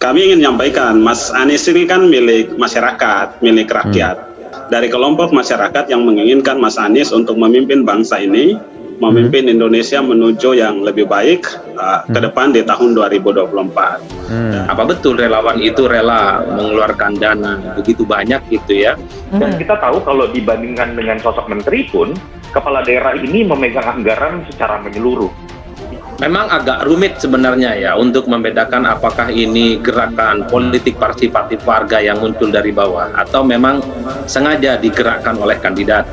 Kami ingin menyampaikan, Mas Anies ini kan milik masyarakat, milik rakyat. Dari kelompok masyarakat yang menginginkan Mas Anies untuk memimpin bangsa ini, memimpin Indonesia menuju yang lebih baik ke depan di tahun 2024. Apa betul relawan itu rela mengeluarkan dana begitu banyak gitu ya? Dan kita tahu kalau dibandingkan dengan sosok menteri pun, kepala daerah ini memegang anggaran secara menyeluruh. Memang agak rumit sebenarnya ya untuk membedakan apakah ini gerakan politik partisipatif warga yang muncul dari bawah atau memang sengaja digerakkan oleh kandidat.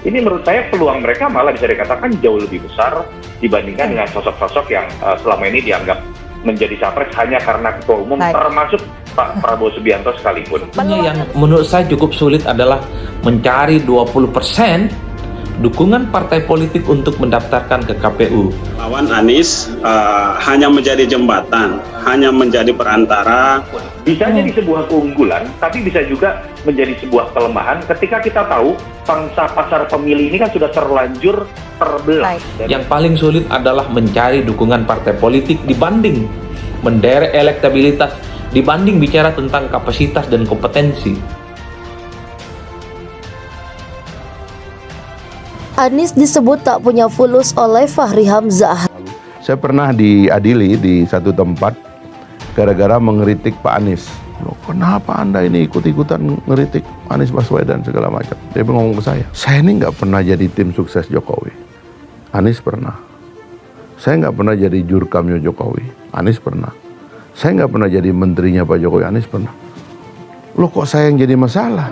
Ini menurut saya peluang mereka malah bisa dikatakan jauh lebih besar dibandingkan dengan sosok-sosok yang selama ini dianggap menjadi capres hanya karena ketua umum, termasuk Pak Prabowo Subianto sekalipun. Yang menurut saya cukup sulit adalah mencari 20% dukungan partai politik untuk mendaftarkan ke KPU. Lawan Anies hanya menjadi jembatan, hanya menjadi perantara. Bisa jadi sebuah keunggulan, tapi bisa juga menjadi sebuah kelemahan ketika kita tahu pangsa pasar pemilih ini kan sudah terlanjur terbelah. Yang paling sulit adalah mencari dukungan partai politik dibanding menderek elektabilitas, dibanding bicara tentang kapasitas dan kompetensi. Anies disebut tak punya fulus oleh Fahri Hamzah. Saya pernah diadili di satu tempat gara-gara mengkritik Pak Anies. Loh, kenapa Anda ini ikut-ikutan ngeritik Anies Baswedan segala macam? Dia ngomong ke saya ini nggak pernah jadi tim sukses Jokowi. Anies pernah. Saya nggak pernah jadi jurkamnya Jokowi. Anies pernah. Saya nggak pernah jadi menterinya Pak Jokowi. Anies pernah. Loh, kok saya yang jadi masalah?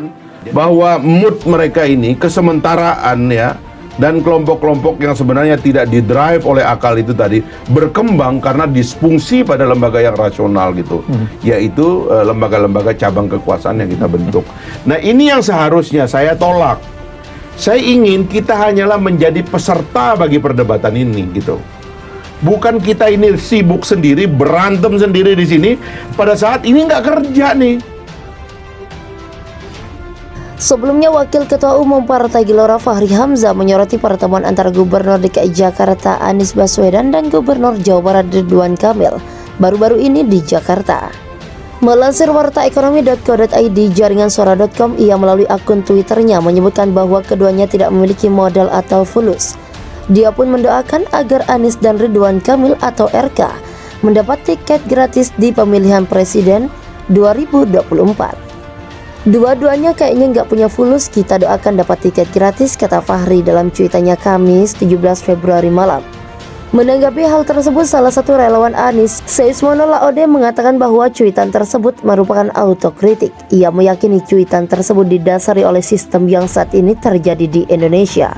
Bahwa mood mereka ini kesementaraan ya, dan kelompok-kelompok yang sebenarnya tidak didrive oleh akal itu tadi berkembang karena disfungsi pada lembaga yang rasional gitu, yaitu lembaga-lembaga cabang kekuasaan yang kita bentuk. Nah, ini yang seharusnya saya tolak. Saya ingin kita hanyalah menjadi peserta bagi perdebatan ini gitu. Bukan kita ini sibuk sendiri, berantem sendiri di sini pada saat ini nggak kerja nih. Sebelumnya, Wakil Ketua Umum Partai Gelora Fahri Hamzah menyoroti pertemuan antara Gubernur DKI Jakarta Anies Baswedan dan Gubernur Jawa Barat Ridwan Kamil baru-baru ini di Jakarta. Melansir wartaekonomi.co.id, jaringan suara.com, ia melalui akun Twitternya menyebutkan bahwa keduanya tidak memiliki modal atau fulus. Dia pun mendoakan agar Anies dan Ridwan Kamil atau RK mendapat tiket gratis di pemilihan presiden 2024. Dua-duanya kayaknya nggak punya fulus, kita doakan dapat tiket gratis, kata Fahri dalam cuitannya Kamis 17 Februari malam. Menanggapi hal tersebut, salah satu relawan Anies, Seismono Laode, mengatakan bahwa cuitan tersebut merupakan autokritik. Ia meyakini cuitan tersebut didasari oleh sistem yang saat ini terjadi di Indonesia.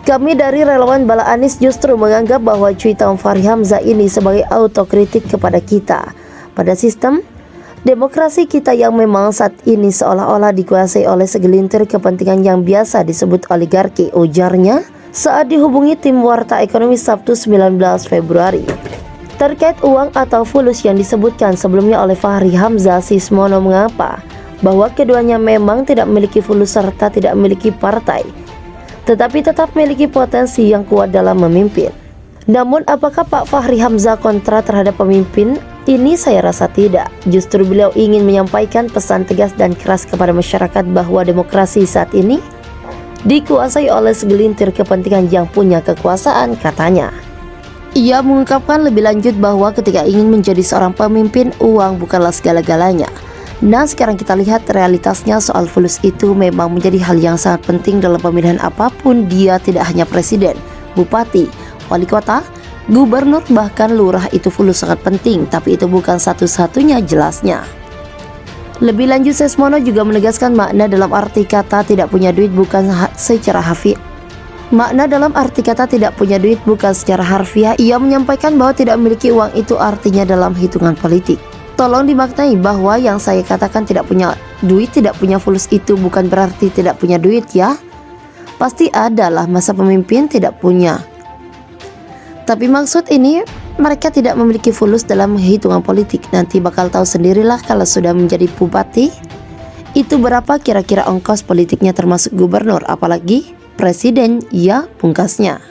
Kami dari relawan Bala Anies justru menganggap bahwa cuitan Fahri Hamzah ini sebagai autokritik kepada kita, pada sistem demokrasi kita yang memang saat ini seolah-olah dikuasai oleh segelintir kepentingan yang biasa disebut oligarki, ujarnya saat dihubungi tim Warta Ekonomi Sabtu 19 Februari. Terkait uang atau fulus yang disebutkan sebelumnya oleh Fahri Hamzah, Seismono mengapa bahwa keduanya memang tidak memiliki fulus serta tidak memiliki partai, tetapi tetap memiliki potensi yang kuat dalam memimpin. Namun apakah Pak Fahri Hamzah kontra terhadap pemimpin? Ini saya rasa tidak. Justru beliau ingin menyampaikan pesan tegas dan keras kepada masyarakat bahwa demokrasi saat ini dikuasai oleh segelintir kepentingan yang punya kekuasaan, katanya. Ia mengungkapkan lebih lanjut bahwa ketika ingin menjadi seorang pemimpin, uang bukanlah segala-galanya. Nah, sekarang kita lihat realitasnya soal fulus itu memang menjadi hal yang sangat penting dalam pemilihan apapun. Dia tidak hanya presiden, bupati, wali kota, gubernur, bahkan lurah itu fulus sangat penting, tapi itu bukan satu-satunya, jelasnya. Lebih lanjut, Seismono juga menegaskan makna dalam arti kata tidak punya duit bukan secara harfiah. Makna dalam arti kata tidak punya duit bukan secara harfiah. Ia menyampaikan bahwa tidak memiliki uang itu artinya dalam hitungan politik. Tolong dimaknai bahwa yang saya katakan tidak punya duit, tidak punya fulus itu bukan berarti tidak punya duit ya. Pasti adalah masa pemimpin tidak punya. Tapi maksud ini mereka tidak memiliki fulus dalam hitungan politik. Nanti bakal tahu sendirilah kalau sudah menjadi bupati itu berapa kira-kira ongkos politiknya termasuk gubernur, apalagi presiden, ya pungkasnya.